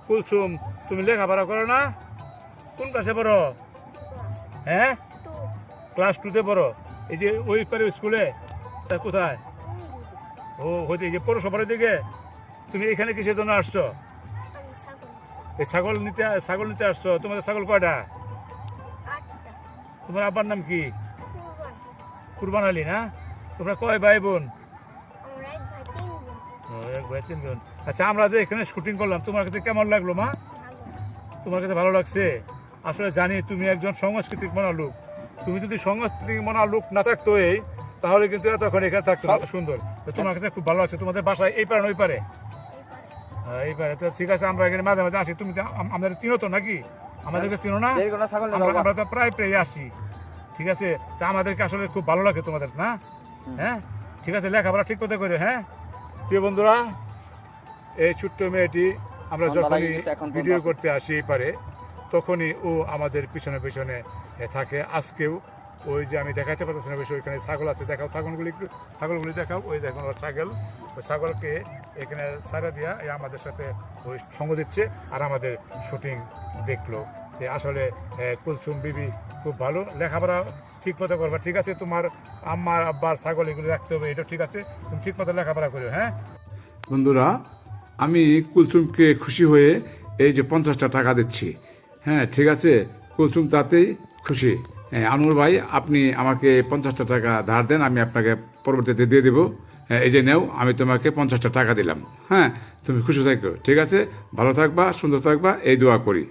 কুলসুম, তুমি লেখাপড়া করো না? কোন ক্লাসে পড়ো? হ্যাঁ, ক্লাস 2-তে পড়ো। এই যে ওই পারে স্কুলে, তা কোথায়? ও হইতে এই যে পৌরসভার দিকে। তুমি এখানে কিসের জন্য আসছো? এই ছাগল নিতে আসছো। তোমাদের ছাগল কয়টা? তোমার আব্বার নাম কি? কুরবান আলী না? তোমরা কয় ভাই বোন? এক ভাই 3 বোন। আচ্ছা, আমরা যে এখানে শুটিং করলাম, তোমার কাছে কেমন লাগলো মা? তোমার কাছে ভালো লাগছে? আসলে জানি তুমি একজন সাংস্কৃতিক মনা লোক। তুমি যদি সাংস্কৃতিক মনা লোক না থাকতো তাহলে কিন্তু এতক্ষণ এখানে থাকতো না। এত সুন্দর। তো তোমার কাছে খুব ভালো লাগছে। তোমাদের বাসায় এই পারে না ওই পারে? হ্যাঁ, এই পারে। তো ঠিক আছে, আমরা এখানে মাঝে মাঝে আসি। তুমি আমাদের চিনো তো নাকি? আমাদেরকে চিনো না? আমরা তো প্রায় আসি। ঠিক আছে, তা আমাদেরকে আসলে খুব ভালো লাগে তোমাদের, না? হ্যাঁ, ঠিক আছে, লেখাপড়া ঠিক করতে করে। হ্যাঁ, প্রিয় বন্ধুরা, এই ছোট্ট মেয়েটি আমরা যখনই ভিডিও করতে আসি এই পারে, তখনই ও আমাদের পিছনে পিছনে থাকে। আজকেও ওই যে আমি দেখাতে পারতেছি না, বেশি ওইখানে ছাগল আছে, দেখাও ছাগলগুলি দেখাও। ওই দেখুন ওর ছাগল, ওই ছাগলকে এখানে ছাড়া দিয়া আমাদের সাথে ওই সঙ্গ দিচ্ছে আর আমাদের শুটিং দেখলো। আসলে কুলসুম বিবি খুব ভালো, লেখাপড়া ঠিক মতো করবা। ঠিক আছে, তোমার আম্মার আব্বার ছাগল এগুলো রাখতে হবে, এটা ঠিক আছে। তুমি ঠিক মতো লেখাপড়া করো। হ্যাঁ বন্ধুরা, আমি কুলসুমকে খুশি হয়ে এই যে 50টা টাকা দিচ্ছি। হ্যাঁ, ঠিক আছে, কুলসুম তাতেই খুশি। হ্যাঁ, আনোয়ার ভাই, আপনি আমাকে 50টা টাকা ধার দেন, আমি আপনাকে পরবর্তীতে দিয়ে দেবো। হ্যাঁ, এই যে নেও, আমি তোমাকে 50টা টাকা দিলাম। হ্যাঁ, তুমি খুশি থাকো। ঠিক আছে, ভালো থাকবা, সুন্দর থাকবা, এই দোয়া করি।